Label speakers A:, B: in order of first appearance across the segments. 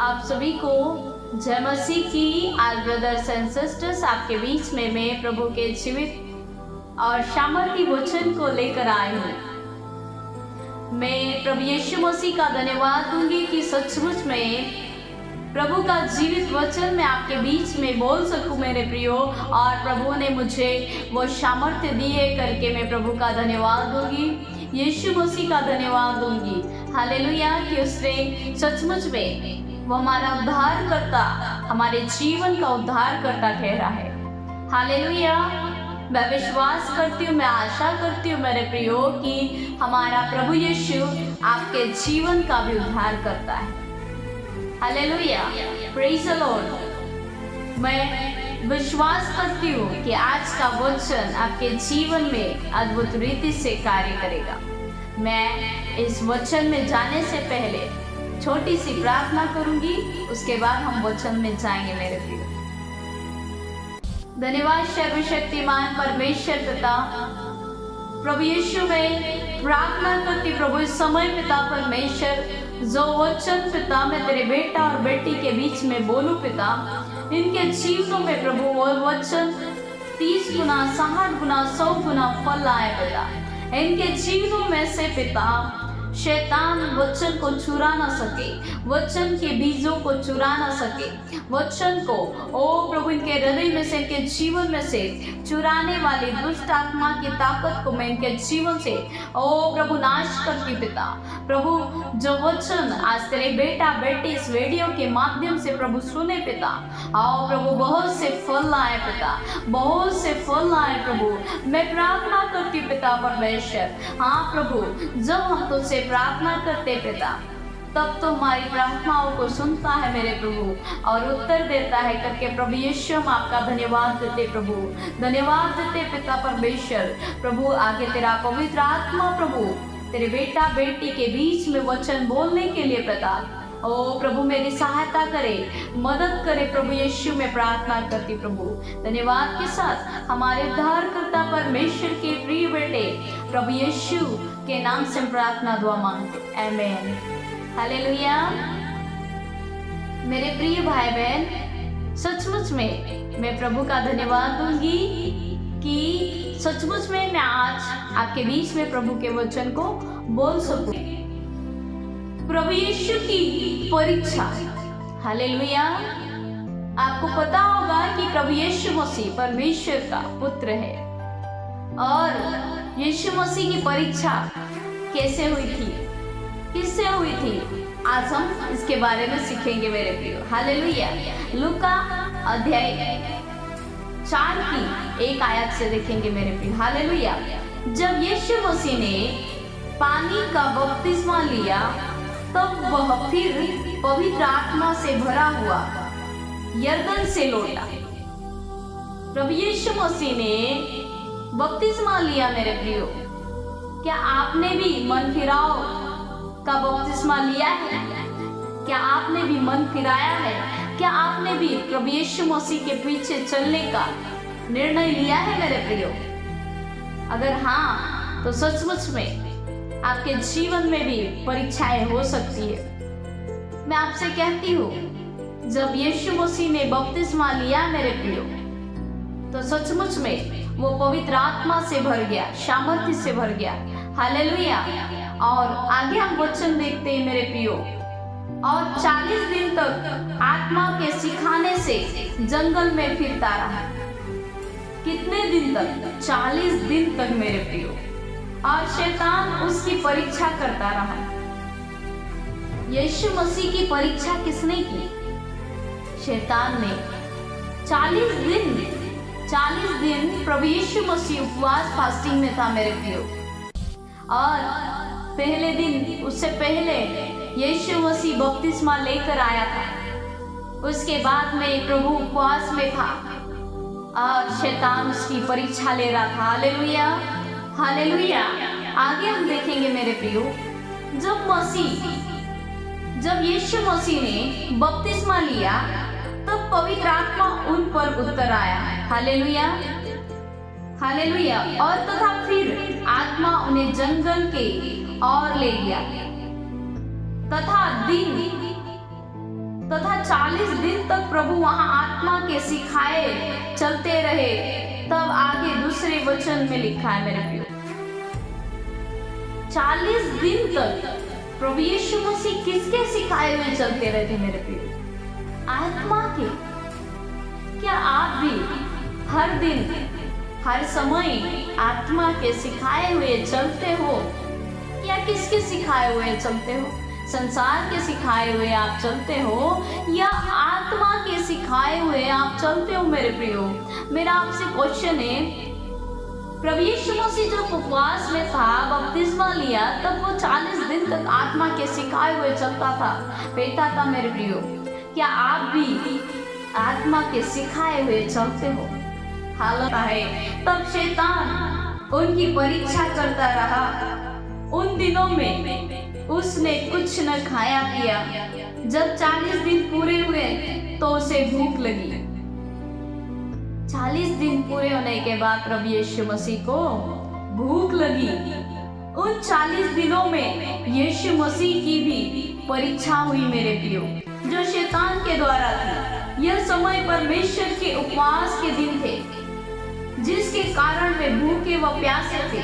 A: आप सभी को जय मसीह की। आज ब्रदर्स एंड सिस्टर्स आपके बीच में मैं प्रभु के जीवित और सामर्थी वचन को लेकर आई हूँ। मैं प्रभु यीशु मसीह का धन्यवाद दूंगी कि सचमुच में प्रभु का जीवित वचन मैं आपके बीच में बोल सकूं मेरे प्रियो, और प्रभु ने मुझे वो सामर्थ्य दिए करके मैं प्रभु का धन्यवाद दूंगी, यीशु मसीह का धन्यवाद दूंगी। हालेलुया कि उसने सचमुच में वो हमारा उद्धार करता, हमारे जीवन का उद्धार करता ठहरा है। हालेलुया। मैं विश्वास करती हूँ, मैं आशा करती हूँ मेरे प्रियो कि हमारा प्रभु यीशु आपके जीवन का भी उद्धार करता है। Hallelujah, praise the Lord. मैं विश्वास करती हूँ कि आज का वचन आपके जीवन में अद्भुत रीति से कार्य करेगा। मैं इस वचन में जाने से पहले छोटी सी प्रार्थना करूंगी, उसके बाद हम वचन में जाएंगे मेरे प्रिय। धन्यवाद सर्वशक्तिमान परमेश्वर पिता, प्रभु यीशु में प्रार्थना करती प्रभु इस समय पिता परमेश्वर, जो वचन पिता मैं तेरे बेटा और बेटी के बीच में बोलूं पिता, इनके जीवनों में प्रभु वो वचन 30 गुना 60 गुना 100 गुना फल आए पिता। इनके जीवनों में से पिता शैतान वचन को चुरा ना सके, वचन के बीजों को चुरा ना सके, वचन को ओ प्रभु इनके हृदय में से, इनके जीवन में से चुराने वाली दुष्ट आत्मा की ताकत को मैं इनके जीवन से ओ प्रभु नाश करती पिता। प्रभु जो वचन आज तेरे बेटा बेटी इस वीडियो के माध्यम से प्रभु सुने पिता, आओ प्रभु बहुत से फल आए पिता, बहुत से फल आए प्रभु। मैं प्रार्थना करती पिता परमेश्वर, हाँ प्रभु जब हम तुझसे प्रार्थना करते पिता, तब तो हमारी प्रार्थनाओं को सुनता है मेरे प्रभु और उत्तर देता है करके प्रभु यीशु हम आपका धन्यवाद देते प्रभु, धन्यवाद देते पिता परमेश्वर। प्रभु आगे तेरा पवित्र आत्मा प्रभु तेरे बेटा बेटी के बीच में वचन बोलने के लिए पिता, ओ प्रभु मेरी सहायता करे, मदद करे प्रभु यीशु में प्रार्थना करती प्रभु। धन्यवाद के साथ हमारे उद्धारकर्ता परमेश्वर के प्रिय बेटे प्रभु यीशु के नाम से प्रार्थना दुआ मांगते, आमीन। हालेलुया। मेरे प्रिय भाई बहन, सचमुच में मैं प्रभु का धन्यवाद दूंगी कि सचमुच में मैं आज आपके बीच में प्रभु के वचन को बोल सकूं। प्रभु यीशु की परीक्षा। हालेलुया। आपको पता होगा कि प्रभु यीशु मसीह परमेश्वर का पुत्र है, और यीशु मसीह की परीक्षा कैसे हुई थी, किससे हुई थी, आज हम इसके बारे में सीखेंगे मेरे प्रियो। हालेलुया। लूका अध्याय 4 की 1 आयत से देखेंगे मेरे प्रियो। हालेलुया। जब यीशु मसीह ने पानी का बपतिस्मा लिया, तब वह फिर पवित्र आत्मा से भरा हुआ यरदन से लौटा। प्रभु यीशु मसीह ने बपतिस्मा लिया मेरे प्रियो। क्या आपने भी मन फिराओ का बपतिस्मा लिया है? क्या आपने भी मन फिराया है? क्या आपने भी प्रभु यीशु मसीह के पीछे चलने का निर्णय लिया है मेरे प्रियो? अगर हाँ, तो सचमुच में आपके जीवन में भी परीक्षाएं हो सकती है। मैं आपसे कहती हूँ, जब यीशु मसीह ने बपतिस्मा लिया मेरे प्रियो, तो सचमुच में वो पवित्र आत्मा से भर गया, सामर्थ्य से भर गया। हालेलुया। और आगे हम वचन देखते हैं मेरे प्रियो, और 40 दिन तक आत्मा के सिखाने से जंगल में फिरता रहा। कितने दिन तक? 40 दिन तक मेरे प्रियो। और शैतान उसकी परीक्षा करता रहा। यीशु मसीह की परीक्षा किसने की? शैतान ने। 40 दिन प्रभु यीशु मसीह उपवास फास्टिंग में था मेरे प्रियो। और पहले दिन, उससे पहले यीशु मसीह बपतिस्मा लेकर आया था। उसके बाद में प्रभु उपवास में था और शैतान उसकी परीक्षा ले रहा था। Hallelujah, hallelujah. आगे हम देखेंगे मेरे प्रियो, जब यीशु मसीह ने बपतिस्मा लिया, तब पवित्र आत्मा उन पर उतर आया। Hallelujah, hallelujah. और तथा फिर आत्मा उन्हें जंगल के ओर ले गया, तथा 40 दिन तक प्रभु वहां आत्मा के सिखाए चलते रहे। तब आगे दूसरे वचन में लिखा है मेरे प्रियो, 40 दिन तक प्रभु यीशु मसीह किसके सिखाए हुए चलते रहे थे मेरे प्रियो? आत्मा के। क्या आप भी हर दिन हर समय आत्मा के सिखाए हुए चलते हो, या किसके सिखाए हुए चलते हो? संसार के सिखाए हुए आप चलते हो या आत्मा के सिखाए हुए आप चलते हो मेरे प्रियो? मेरा आपसे क्वेश्चन है, प्रभु यीशु मसीह जब उपवास में था, बपतिस्मा लिया, तब वो 40 दिन तक आत्मा के सिखाए हुए चलता था, बैठा था मेरे प्रियो। क्या आप भी आत्मा के सिखाए हुए चलते हो? हालत है तब शैतान उनकी परीक्षा करता रहा। उन दिनों में उसने कुछ न खाया पिया। जब 40 दिन पूरे हुए तो उसे भूख लगी। 40 दिन पूरे होने के बाद प्रभु यीशु मसीह को भूख लगी। उन 40 दिनों में यीशु मसीह की भी परीक्षा हुई मेरे प्रियो, जो शैतान के द्वारा थी। यह समय परमेश्वर के उपवास के दिन थे, जिसके कारण वे भूखे व प्यासे थे।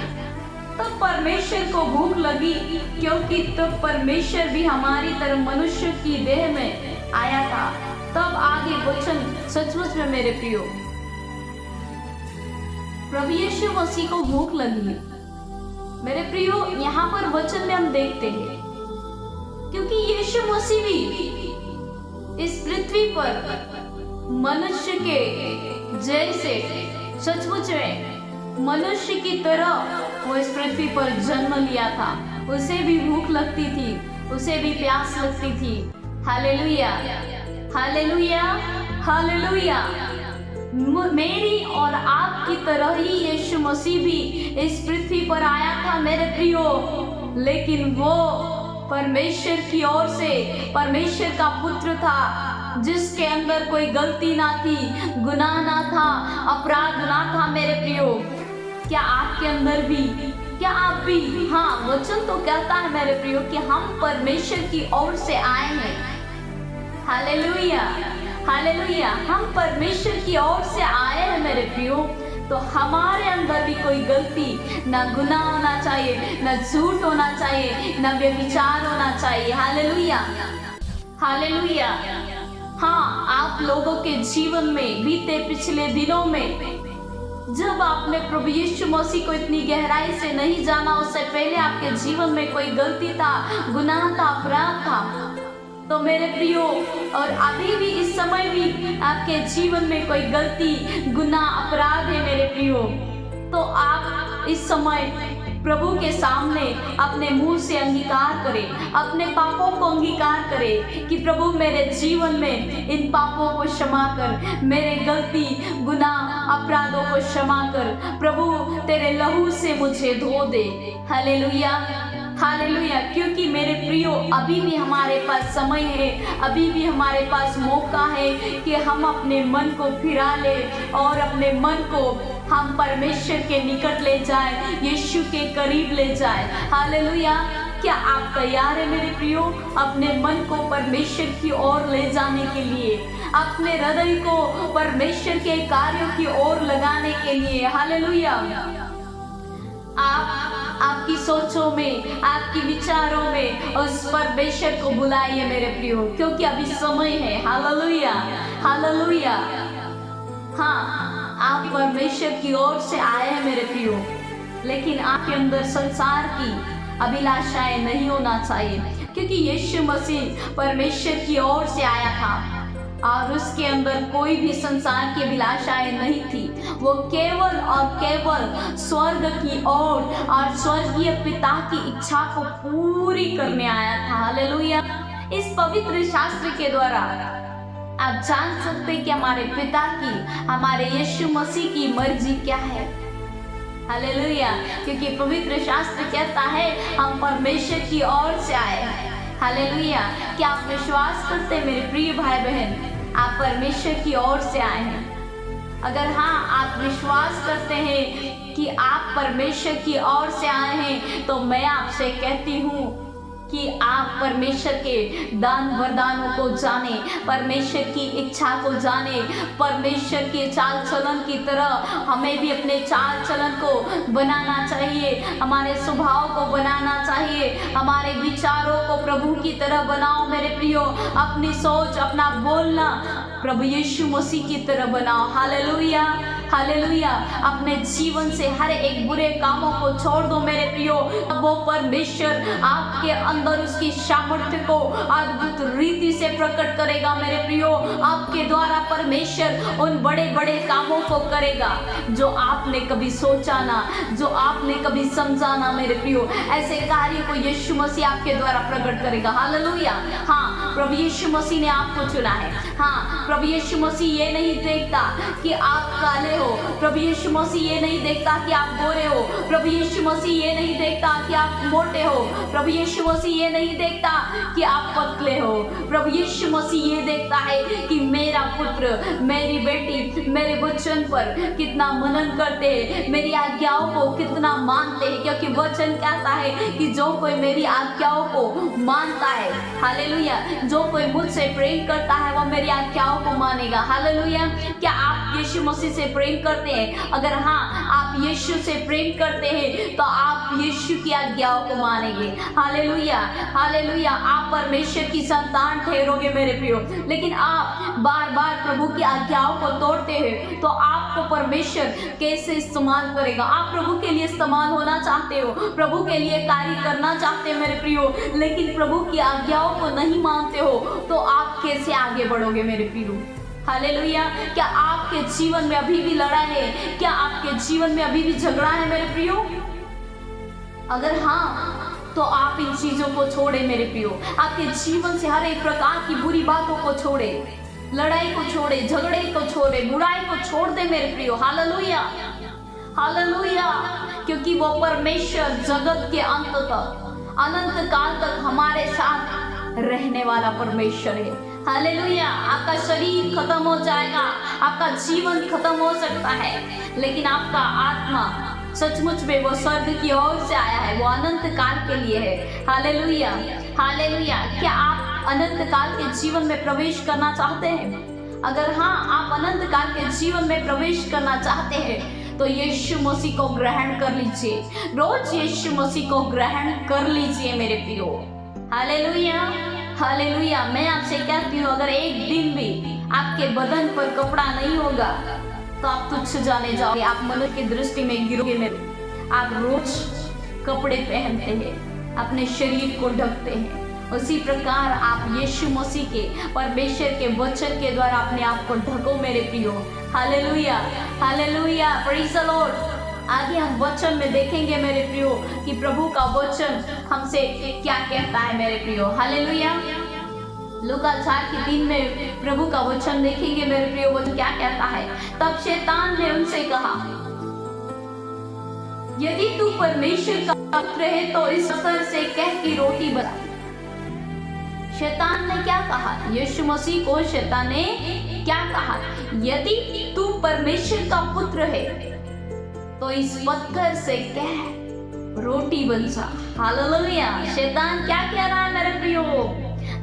A: तब परमेश्वर को भूख लगी, क्योंकि तब परमेश्वर भी हमारी तरह मनुष्य की देह में आया था। तब आगे वचन सचमुच में मेरे प्रियो, प्रभु यीशु मसीह को भूख लगी मेरे प्रियो। यहाँ पर वचन में हम देखते हैं, क्योंकि यीशु मसीह भी इस पृथ्वी पर मनुष्य के जैसे सचमुच में मनुष्य की तरह वो इस पृथ्वी पर जन्म लिया था। उसे भी भूख लगती थी, उसे भी प्यास लगती थी। Hallelujah, hallelujah, hallelujah. मेरी और आपकी तरह ही यीशु मसीह भी इस पृथ्वी पर आया था मेरे प्रियो, लेकिन वो परमेश्वर की ओर से परमेश्वर का पुत्र था, जिसके अंदर कोई गलती ना थी, गुनाह ना था, अपराध ना था मेरे प्रियो। क्या आपके अंदर भी, क्या आप भी, हाँ वचन तो कहता है मेरे प्रियो कि हम परमेश्वर की ओर से आए हैं। Hallelujah, hallelujah. हम परमेश्वर की ओर से आए हैं मेरे प्रियो, तो हमारे अंदर भी कोई गलती ना, गुनाह होना चाहिए, ना झूठ होना चाहिए, ना व्यभिचार होना चाहिए। Hallelujah, hallelujah. हाँ, आप लोगों के जीवन में बीते पिछले दिनों में जब आपने प्रभु यीशु मसीह को इतनी गहराई से नहीं जाना, उससे पहले आपके जीवन में कोई गलती था, गुनाह था, अपराध था, तो मेरे प्रियो, और अभी भी इस समय भी आपके जीवन में कोई गलती, गुनाह, अपराध है मेरे प्रियो, तो आप इस समय प्रभु के सामने अपने मुंह से अंगीकार करें, अपने पापों को अंगीकार करें कि प्रभु मेरे जीवन में इन पापों को क्षमा कर, मेरे गलती, गुनाह, अपराधों को क्षमा कर, प्रभु तेरे लहू से मुझे धो दे। Hallelujah, hallelujah. क्योंकि मेरे प्रियो, अभी भी हमारे पास समय है, अभी भी हमारे पास मौका है कि हम अपने मन को फिरा ले और अपने मन को हम परमेश्वर के निकट ले जाए, यीशु के करीब ले जाए। हालेलुया। क्या आप तैयार हैं मेरे प्रियो अपने मन को परमेश्वर की ओर ले जाने के लिए, अपने हृदय को परमेश्वर के कार्यों की ओर लगाने के लिए? हालेलुया। आप आपकी सोचों में, आपकी विचारों में उस परमेश्वर को बुलाइए मेरे प्रियो, क्योंकि अभी समय है। Hallelujah, hallelujah. हाँ, आप परमेश्वर की ओर से आए हैं मेरे प्रियो, लेकिन आपके अंदर संसार की अभिलाषाएं नहीं होना चाहिए, क्योंकि यीशु मसीह परमेश्वर की ओर से आया था और उसके अंदर कोई भी संसार की अभिलाषाएं नहीं थी। वो केवल और केवल स्वर्ग की ओर और स्वर्गीय पिता की इच्छा को पूरी करने आया था। हालेलुया। इस पवित्र शास्त्र के द्वारा आप जान सकते हैं कि हमारे पिता की, हमारे यीशु मसीह की मर्जी क्या है। हालेलुया। क्योंकि पवित्र शास्त्र कहता है हम परमेश्वर की ओर से आए हैं। हालेलुया। क्या आप विश्वास करते हैं मेरे प्रिय भाई बहन, आप परमेश्वर की ओर से आए हैं? अगर हाँ, आप विश्वास करते हैं कि आप परमेश्वर की ओर से आए हैं, तो मैं आपसे कहती हूँ कि आप परमेश्वर के दान वरदानों को जाने, परमेश्वर की इच्छा को जाने, परमेश्वर के चाल चलन की तरह हमें भी अपने चाल चलन को बनाना चाहिए, हमारे स्वभाव को बनाना चाहिए, हमारे विचारों को प्रभु की तरह बनाओ मेरे प्रियो। अपनी सोच, अपना बोलना प्रभु यीशु मसीह की तरह बनाओ। Hallelujah, hallelujah. अपने जीवन से हर एक बुरे कामों को छोड़ दो मेरे प्रियो। वो परमेश्वर आपके अंदर उसकी सामर्थ्य को अद्भुत रीति से प्रकट करेगा मेरे प्रियो। आपके द्वारा परमेश्वर उन बड़े बड़े कामों को करेगा जो आपने कभी सोचा ना, जो आपने कभी समझा ना मेरे प्रियो। ऐसे कार्य को यीशु मसीह आपके द्वारा प्रकट करेगा। हालेलुया। हाँ, प्रभु यीशु मसीह ने आपको चुना है। हाँ, प्रभु यीशु मसीह ये नहीं देखता कि आप काले हो, प्रभु यीशु मसीह ये नहीं देखता कि आप गोरे हो, प्रभु यीशु मसीह ये नहीं देखता कि आप मोटे हो, प्रभु यीशु मसीह ये नहीं देखता कि आप पतले हो। प्रभु यीशु मसीह ये देखता है कि मेरा पुत्र, मेरी बेटी मेरे वचन पर कितना मनन करते हैं, मेरी आज्ञाओं को कितना मानते हैं, क्योंकि वचन कहता है कि जो कोई मेरी आज्ञाओं को मानता है, हालेलुया, जो कोई मुझसे प्रेम करता है वो मेरी आज्ञाओं को मानेगा। हालेलुया। क्या आप यीशु मसीह से प्रेम करते हैं? अगर हाँ, आप यीशु से प्रेम करते हैं तो आप यीशु की आज्ञाओं को मानेंगे। Hallelujah, hallelujah. आप परमेश्वर की संतान ठहरोगे मेरे प्रियो। लेकिन आप बार बार प्रभु की आज्ञाओं को तोड़ते हैं तो आपको परमेश्वर कैसे इस्तेमाल करेगा? आप प्रभु के लिए इस्तेमाल होना चाहते हो, प्रभु के लिए कार्य करना चाहते हो मेरे प्रियो, लेकिन प्रभु की आज्ञाओं को नहीं मानते हो तो आप कैसे आगे बढ़ोगे मेरे प्रियो? हालेलुया। क्या आपके जीवन में अभी भी लड़ाई है? क्या आपके जीवन में अभी भी झगड़ा है मेरे प्रियो? अगर हाँ, तो आप इन चीजों को छोड़े मेरे प्रियो। आपके जीवन से हर एक प्रकार की बुरी बातों को छोड़े, लड़ाई को छोड़े, झगड़े को छोड़े, बुराई को छोड़ दे मेरे प्रियो। Hallelujah, hallelujah. क्योंकि वो परमेश्वर जगत के अंत तक, अनंत काल तक हमारे साथ रहने वाला परमेश्वर है। हालेलुया। आपका शरीर खत्म हो जाएगा, आपका जीवन खत्म हो सकता है, लेकिन आपका आत्मा सचमुच में वो स्वर्ग की ओर से आया है, वो अनंत काल के लिए है। Hallelujah, hallelujah. क्या आप अनंत काल के जीवन में प्रवेश करना चाहते हैं? अगर हाँ, आप अनंत काल के जीवन में प्रवेश करना चाहते हैं तो यीशु मसीह को ग्रहण कर लीजिए। रोज यीशु मसीह को ग्रहण कर लीजिए मेरे प्रियो। Hallelujah, hallelujah. मैं आपसे कहती हूँ, अगर एक दिन भी आपके बदन पर कपड़ा नहीं होगा तो आप तुच्छ जाने जाओगे, आप मनुष्य की दृष्टि में गिरोगे मेरे। आप रोज कपड़े पहनते हैं, अपने शरीर को ढकते हैं, उसी प्रकार आप यीशु मसीह के, परमेश्वर के वचन के द्वारा अपने आप को ढको मेरे प्रियो। Hallelujah, hallelujah. Praise the Lord. आगे हम वचन में देखेंगे मेरे प्रियो कि प्रभु का वचन हमसे क्या कहता है मेरे प्रियो। हालेलुया। लूका 4:3 में प्रभु का वचन देखेंगे मेरे प्रियो। वचन क्या कहता है? तब शैतान ने उनसे कहा, यदि तू परमेश्वर का पुत्र है तो इस पत्थर से कह की रोटी बना। शैतान ने क्या कहा? यीशु मसीह को शैतान ने क्या कहा? यदि तू परमेश्वर का पुत्र है तो इस पत्थर से कह रोटी बन जा। हालेलुया। शैतान क्या कह रहा है मेरे प्रियो?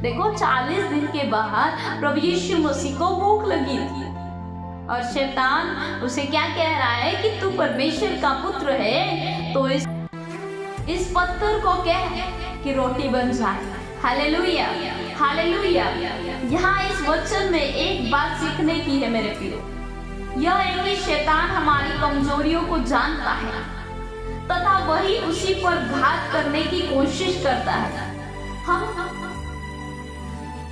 A: देखो, 40 दिन के बाद प्रभु यीशु मसीह को भूख लगी थी और शैतान उसे क्या कह रहा है कि तू परमेश्वर का पुत्र है तो इस पत्थर को कह कि रोटी बन जाए। Hallelujah, hallelujah. यहाँ इस वचन में एक बात सीखने की है मेरे प्रियो। यह है कि शैतान हमारी कमजोरियों को जानता है तथा वही उसी पर घात करने की कोशिश करता है। हम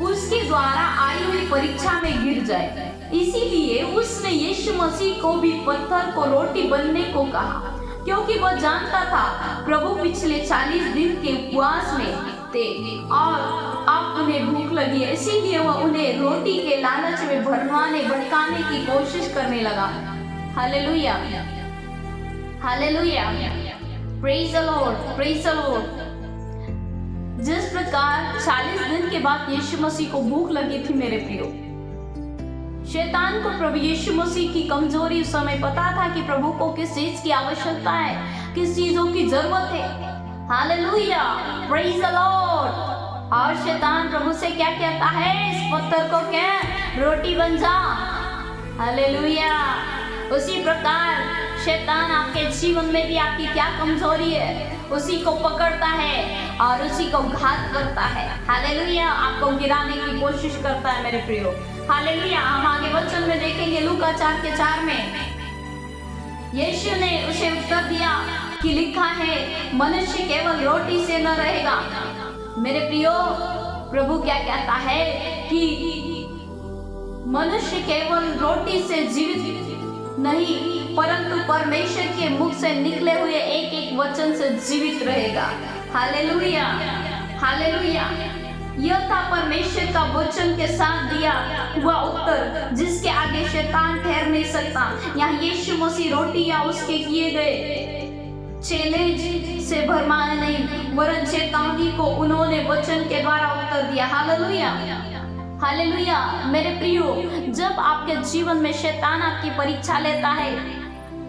A: उसके द्वारा आई हुई परीक्षा में गिर जाए, इसीलिए उसने यीशु मसीह को भी पत्थर को रोटी बनने को कहा, क्योंकि वह जानता था प्रभु पिछले 40 दिन के उपवास में थे और अब उन्हें भूख लगी है, इसीलिए वह उन्हें रोटी के लालच में भटकाने की कोशिश करने लगा। Hallelujah, hallelujah. Praise the Lord, praise the Lord. जिस प्रकार 40 दिन के बाद यीशु मसीह को भूख लगी थी मेरे प्रियो, शैतान को प्रभु यीशु मसीह की कमजोरी उस समय पता था कि प्रभु को किस चीज की आवश्यकता है, किस चीजों की जरूरत है। Hallelujah, praise the Lord. और शैतान प्रभु से क्या कहता है, इस पत्थर को क्या रोटी बन जा। हालेलुया। उसी प्रकार शैतान आपके जीवन में भी आपकी क्या कमजोरी है उसी को पकड़ता है और उसी को घात करता है। हालेलुया, आपको गिराने की कोशिश करता है मेरे प्रियो। हालेलुया। हम आगे वचन में देखेंगे लूका 4:4 में यीशु ने उसे उत्तर दिया कि लिखा है मनुष्य केवल रोटी से न रहेगा। मेरे प्रियो, प्रभु क्या कहता है कि मनुष्य केवल रोटी से जीवित नहीं परंतु परमेश्वर के मुख से निकले हुए एक एक वचन से जीवित रहेगा। Hallelujah, hallelujah. यह था परमेश्वर का वचन के साथ दिया हुआ उत्तर जिसके आगे शैतान ठहर नहीं सकता। यहाँ यीशु मसीह रोटी या उसके किए गए चैलेंज से भरमाए नहीं वरन चेतावनी को उन्होंने वचन के द्वारा उत्तर दिया। Hallelujah, hallelujah. मेरे प्रियो, जब आपके जीवन में शैतान आपकी परीक्षा लेता है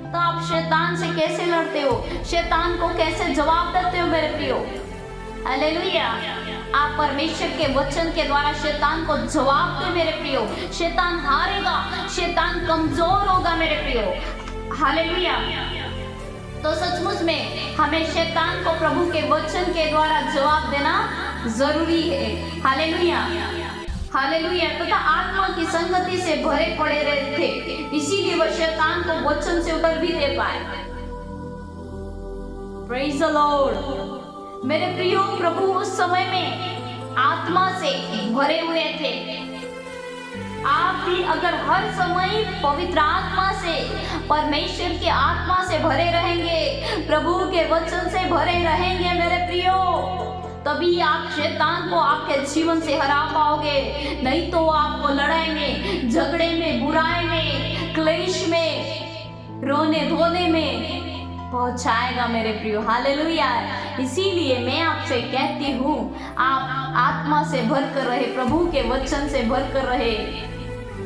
A: तो आप शैतान से कैसे लड़ते हो, शैतान को कैसे जवाब देते हो मेरे प्रियो। हालेलुया। आप परमेश्वर के वचन के द्वारा शैतान को जवाब दो मेरे प्रियो। शैतान हारेगा, शैतान कमजोर होगा मेरे प्रियो। हालेलुया। तो सचमुच में हमें शैतान को प्रभु के वचन के द्वारा जवाब देना जरूरी है। Hallelujah, hallelujah. तथा आत्मा की संगति से भरे पड़े रहते थे, इसीलिए वह शैतान को वचन से उत्तर भी दे पाए। Praise the Lord. मेरे प्रियो, प्रभु उस समय में आत्मा से भरे हुए थे। आप भी अगर हर समय पवित्र आत्मा से, परमेश्वर की आत्मा से भरे रहेंगे, प्रभु के वचन से भरे रहेंगे मेरे प्रियो, तभी आप शैतान को आपके जीवन से हरा पाओगे। नहीं तो आपको लड़ाई में, झगड़े में, बुराई में, क्लेश में, रोने धोने में पहुंचाएगा मेरे प्रियो। हालेलुया। इसीलिए मैं आपसे कहती हूँ, आप आत्मा से भरकर रहे, प्रभु के वचन से भरकर रहे।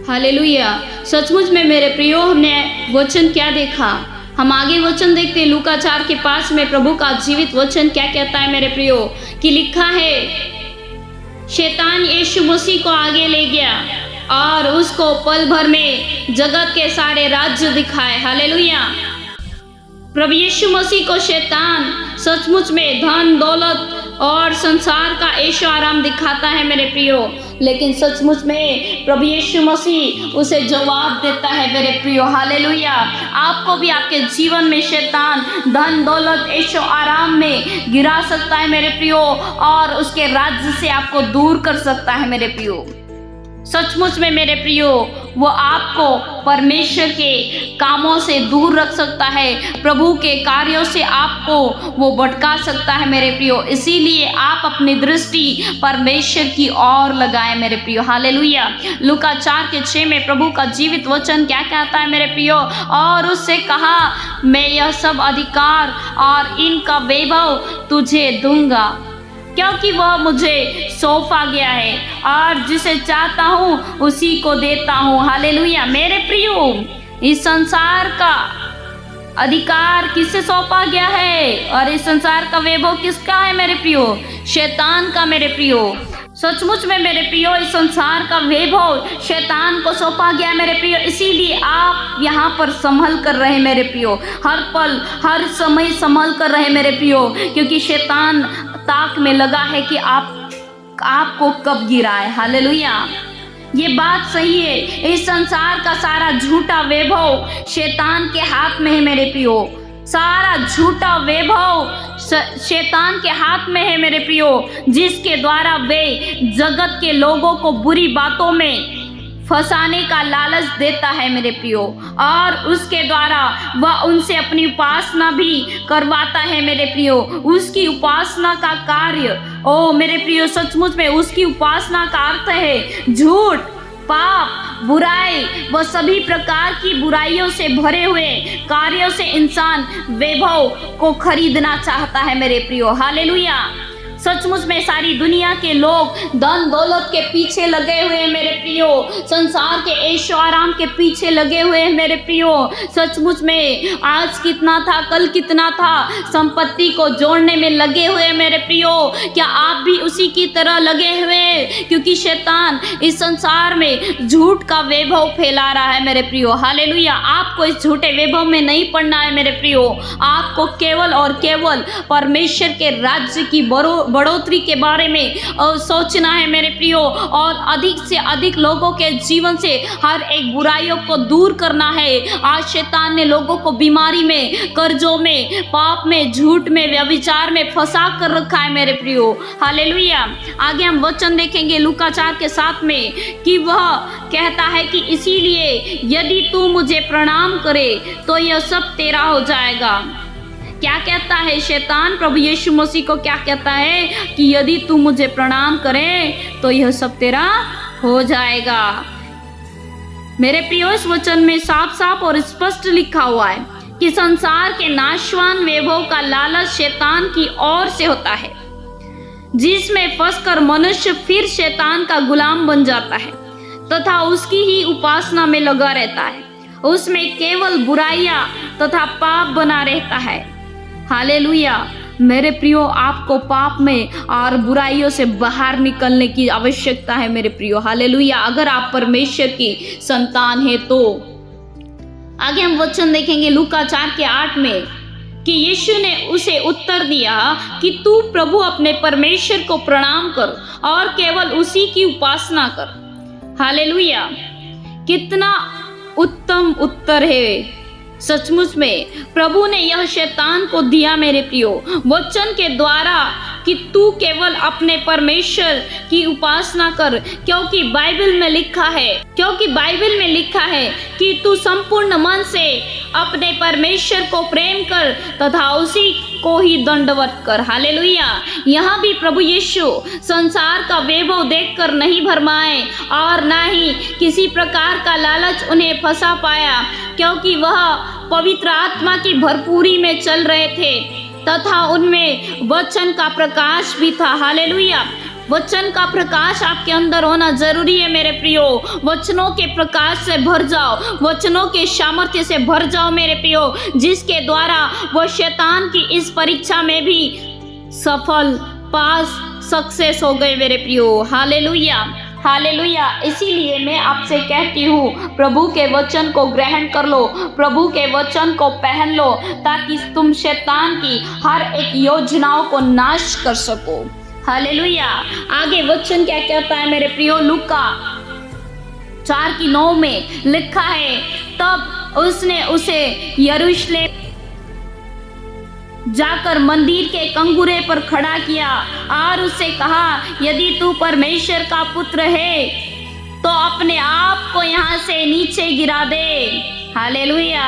A: हालेलुया। सचमुच में मेरे प्रियो, हमने वचन क्या देखा, हम आगे वचन देखते हैं। लूका 4:5 में प्रभु का जीवित वचन क्या कहता है मेरे प्रियो, कि लिखा है शैतान यीशु मसीह को आगे ले गया और उसको पल भर में जगत के सारे राज्य दिखाए। हालेलुया। प्रभु यीशु मसीह को शैतान सचमुच में धन दौलत और संसार का ऐशो आराम दिखाता है मेरे प्रियो, लेकिन सचमुच में प्रभु यीशु मसीह उसे जवाब देता है मेरे प्रियो। हालेलुया। आपको भी आपके जीवन में शैतान धन दौलत ऐशो आराम में गिरा सकता है मेरे प्रियो, और उसके राज्य से आपको दूर कर सकता है मेरे प्रियो। सचमुच में मेरे प्रियो, वो आपको परमेश्वर के कामों से दूर रख सकता है, प्रभु के कार्यों से आपको वो भटका सकता है मेरे प्रियो। इसीलिए आप अपनी दृष्टि परमेश्वर की ओर लगाएं मेरे प्रियो। हालेलुया। लूका 4:6 में प्रभु का जीवित वचन क्या कहता है मेरे प्रियो, और उससे कहा मैं यह सब अधिकार और इनका वैभव तुझे दूंगा क्योंकि वह मुझे सौंपा गया है और जिसे चाहता हूँ उसी को देता हूँ। हालेलुया। मेरे प्रियो, इस संसार का अधिकार किसे सौंपा गया है और इस संसार का वैभव किसका है मेरे प्रियो? शैतान का मेरे प्रियो। सचमुच में मेरे प्रियो, इस संसार का वैभव शैतान को सौंपा गया मेरे प्रियो। इसीलिए आप यहाँ पर संभल कर रहे मेरे प्रियो, हर पल हर समय संभल कर रहे मेरे प्रियो, क्योंकि शैतान ताक में लगा है कि आपको कब गिराए। हालेलुया। ये बात सही है। इस संसार का सारा झूठा वैभव शैतान के हाथ में है मेरे प्रियो। सारा झूठा वैभव शैतान के हाथ में है मेरे प्रियो, जिसके द्वारा वे जगत के लोगों को बुरी बातों में फंसाने का लालच देता है मेरे प्रियो, और उसके द्वारा वह उनसे अपनी उपासना भी करवाता है मेरे प्रियो। उसकी उपासना का कार्य, ओ मेरे प्रियो, सचमुच में उसकी उपासना का अर्थ है झूठ, पाप, बुराई, वह सभी प्रकार की बुराइयों से भरे हुए कार्यों से इंसान वैभव को खरीदना चाहता है मेरे प्रियो। हालेलुया। सचमुच में सारी दुनिया के लोग धन दौलत के पीछे लगे हुए हैं मेरे प्रियो, संसार के ऐशो आराम के पीछे लगे हुए हैं मेरे प्रियो। सचमुच में आज कितना था कल कितना था, संपत्ति को जोड़ने में लगे हुए हैं मेरे प्रियो। क्या आप भी उसी की तरह लगे हुए हैं? क्योंकि शैतान इस संसार में झूठ का वैभव फैला रहा है मेरे प्रियो। हालेलुया। आपको इस झूठे वैभव में नहीं पड़ना है मेरे प्रियो। आपको केवल और केवल परमेश्वर के राज्य की बढ़ोतरी के बारे में सोचना है मेरे प्रियो, और अधिक से अधिक लोगों के जीवन से हर एक बुराइयों को दूर करना है। आज शैतान ने लोगों को बीमारी में, कर्जों में, पाप में, झूठ में, व्यभिचार में फंसा कर रखा है मेरे प्रियो। हालेलुया। आगे हम वचन देखेंगे लूका 4:7 में कि वह कहता है कि इसीलिए यदि तू मुझे प्रणाम करे तो यह सब तेरा हो जाएगा। क्या कहता है शैतान? प्रभु यीशु मसीह को क्या कहता है कि यदि तू मुझे प्रणाम करे तो यह सब तेरा हो जाएगा। मेरे प्रियो, इस वचन में साफ साफ और स्पष्ट लिखा हुआ है कि संसार के नाशवान वैभव का लालच शैतान की ओर से होता है, जिसमें फंसकर मनुष्य फिर शैतान का गुलाम बन जाता है तथा उसकी ही उपासना में लगा रहता है। उसमें केवल बुराइयां तथा पाप बना रहता है। हालेलुया। मेरे प्रियो, आपको पाप में और बुराइयों से बाहर निकलने की आवश्यकता है मेरे प्रियो। हालेलुया। अगर आप परमेश्वर की संतान है तो। आगे हम वचन देखेंगे लूका 4:8 में कि यीशु ने उसे उत्तर दिया कि तू प्रभु अपने परमेश्वर को प्रणाम कर और केवल उसी की उपासना कर। हालेलुया। कितना उत्तम उत्तर है। सचमुच में प्रभु ने यह शैतान को दिया मेरे प्रियो, वचन के द्वारा कि तू केवल अपने परमेश्वर की उपासना कर, क्योंकि बाइबल में लिखा है कि तू संपूर्ण मन से अपने परमेश्वर को प्रेम कर तथा उसी को ही दंडवत कर। हालेलुया। यहाँ भी प्रभु यीशु संसार का वैभव देखकर नहीं भरमाए और ना ही किसी प्रकार का लालच उन्हें फंसा पाया, क्योंकि वह पवित्र आत्मा की भरपूरी में चल रहे थे तथा उनमें वचन का प्रकाश भी था। हालेलुया। वचन का प्रकाश आपके अंदर होना जरूरी है मेरे प्रियो। वचनों के प्रकाश से भर जाओ, वचनों के सामर्थ्य से भर जाओ मेरे प्रियो, जिसके द्वारा वो शैतान की इस परीक्षा में भी सफल, पास, सक्सेस हो गए मेरे प्रियो। हालेलुया। हालेलुया। इसीलिए मैं आपसे कहती हूँ, प्रभु के वचन को ग्रहण कर लो, प्रभु के वचन को पहन लो, ताकि तुम शैतान की हर एक योजनाओं को नाश कर सको। हालेलुया। आगे वचन क्या कहता है मेरे प्रियो? लूका 4:9 में लिखा है, तब उसने उसे यरूशलेम जाकर मंदिर के कंगूरे पर खड़ा किया और उससे कहा, यदि तू परमेश्वर का पुत्र है तो अपने आप को यहाँ से नीचे गिरा दे। हालेलुया।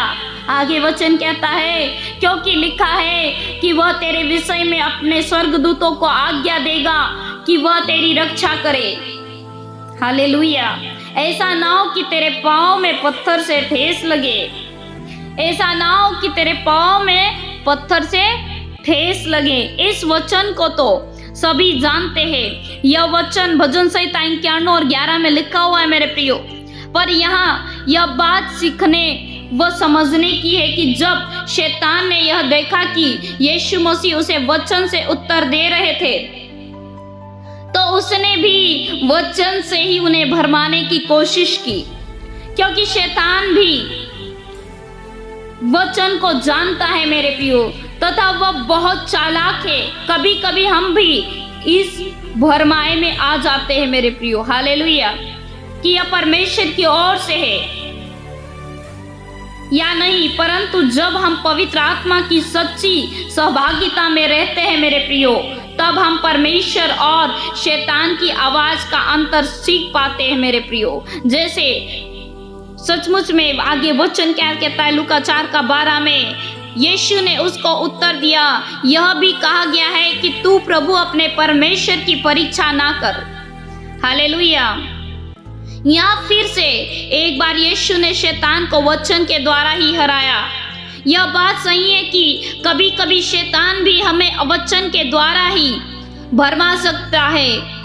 A: आगे वचन कहता है, क्योंकि लिखा है कि वह तेरे विषय में अपने स्वर्गदूतों को आज्ञा देगा कि वह तेरी रक्षा करे। हालेलुया। ऐसा ना हो कि तेरे पाँव में पत्थर से ठेस लगे, ऐसा ना हो कि तेरे पाँव में पत्थर से ठेस लगे। इस वचन को तो सभी जानते हैं। यह वचन भजन संहिता 51:11 में लिखा हुआ है मेरे प्रियो। पर यहाँ यह बात सीखने व समझने की है कि जब शैतान ने यह देखा कि यीशु मसीह उसे वचन से उत्तर दे रहे थे, तो उसने भी वचन से ही उन्हें भरमाने की कोशिश की, क्योंकि शैतान भी वचन को जानता है मेरे प्रियो, तथा वह बहुत चालाक है। कभी कभी हम भी इस भरमाए में आ जाते हैं मेरे प्रियो। हालेलुया। कि यह परमेश्वर की ओर से है या नहीं, परंतु जब हम पवित्र आत्मा की सच्ची सहभागिता में रहते हैं मेरे प्रियो, तब हम परमेश्वर और शैतान की आवाज का अंतर सीख पाते हैं मेरे प्रियो। जैसे सचमुच में आगे वचन क्या कहता है लूका 4:12 में, यीशु ने उसको उत्तर दिया, यह भी कहा गया है कि तू प्रभु अपने परमेश्वर की परीक्षा ना कर। हालेलुया। यहाँ फिर से एक बार यीशु ने शैतान को वचन के द्वारा ही हराया। यह बात सही है कि कभी कभी शैतान भी हमें वचन के द्वारा ही भरमा सकता है,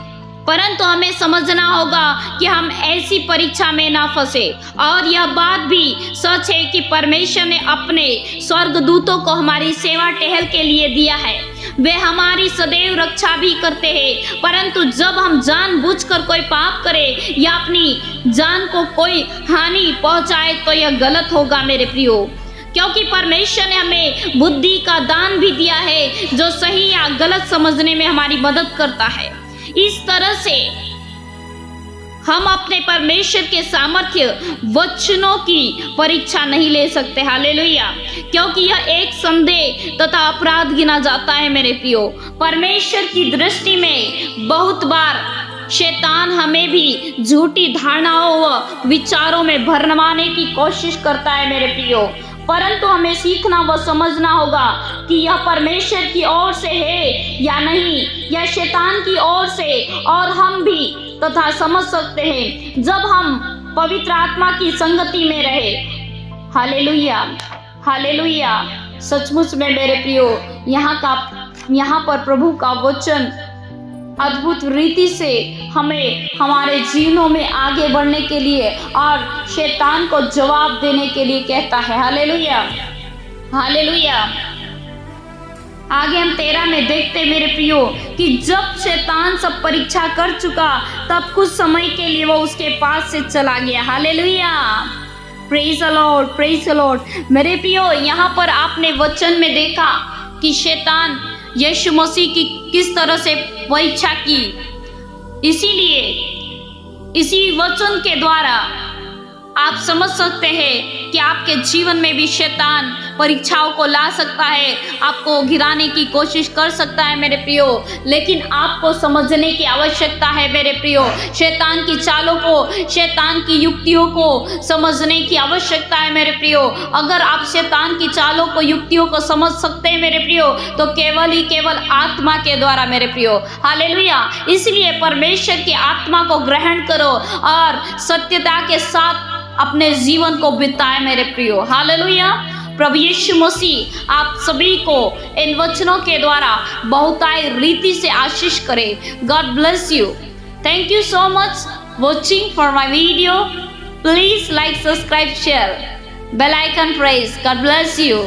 A: परंतु हमें समझना होगा कि हम ऐसी परीक्षा में ना फंसे। और यह बात भी सच है कि परमेश्वर ने अपने स्वर्गदूतों को हमारी सेवा टहल के लिए दिया है। वे हमारी सदैव रक्षा भी करते हैं, परंतु जब हम जानबूझकर कोई पाप करें या अपनी जान को कोई हानि पहुंचाए तो यह गलत होगा मेरे प्रियो, क्योंकि परमेश्वर ने हमें बुद्धि का दान भी दिया है जो सही या गलत समझने में हमारी मदद करता है। इस तरह से हम अपने परमेश्वर के सामर्थ्य वचनों की परीक्षा नहीं ले सकते। हालेलुया, क्योंकि यह एक संदेह तथा अपराध गिना जाता है मेरे प्रियो। परमेश्वर की दृष्टि में बहुत बार शैतान हमें भी झूठी धारणाओं व विचारों में भरमाने की कोशिश करता है मेरे प्रियो, परंतु हमें सीखना व समझना होगा कि यह परमेश्वर की ओर से है या नहीं, यह शैतान की ओर से। और हम भी तथा समझ सकते हैं जब हम पवित्र आत्मा की संगति में रहे। Hallelujah, hallelujah. सचमुच में मेरे प्रियो, यहाँ पर प्रभु का वचन अद्भुत रीति से हमें हमारे जीवनों में आगे बढ़ने के लिए और शैतान को जवाब देने के लिए कहता है। Hallelujah, hallelujah. आगे हम 13 में देखते मेरे प्रियो कि जब शैतान सब परीक्षा कर चुका तब कुछ समय के लिए वो उसके पास से चला गया। Hallelujah, praise the Lord, praise the Lord. मेरे प्रियो, यहाँ पर आपने वचन में देखा कि शैतान यीशु मसीह की किस तरह से परीक्षा की। इसीलिए इसी वचन के द्वारा आप समझ सकते हैं कि आपके जीवन में भी शैतान परीक्षाओं को ला सकता है, आपको गिराने की कोशिश कर सकता है मेरे प्रियो, लेकिन आपको समझने की आवश्यकता है मेरे प्रियो। शैतान की चालों को, शैतान की युक्तियों को समझने की आवश्यकता है मेरे प्रियो। अगर आप शैतान की चालों को, युक्तियों को समझ सकते हैं मेरे प्रियो, तो केवल ही केवल आत्मा के द्वारा मेरे प्रियो। हालेलुया। इसलिए परमेश्वर की आत्मा को ग्रहण करो और सत्यता के साथ अपने जीवन को बिताए मेरे प्रियो। हालेलुया। प्रभु यीशु मसीह आप सभी को इन वचनों के द्वारा बहुतायत रीति से आशीष करे। God bless you. Thank you so much watching for my video. Please like, subscribe, share, bell icon press. God bless you.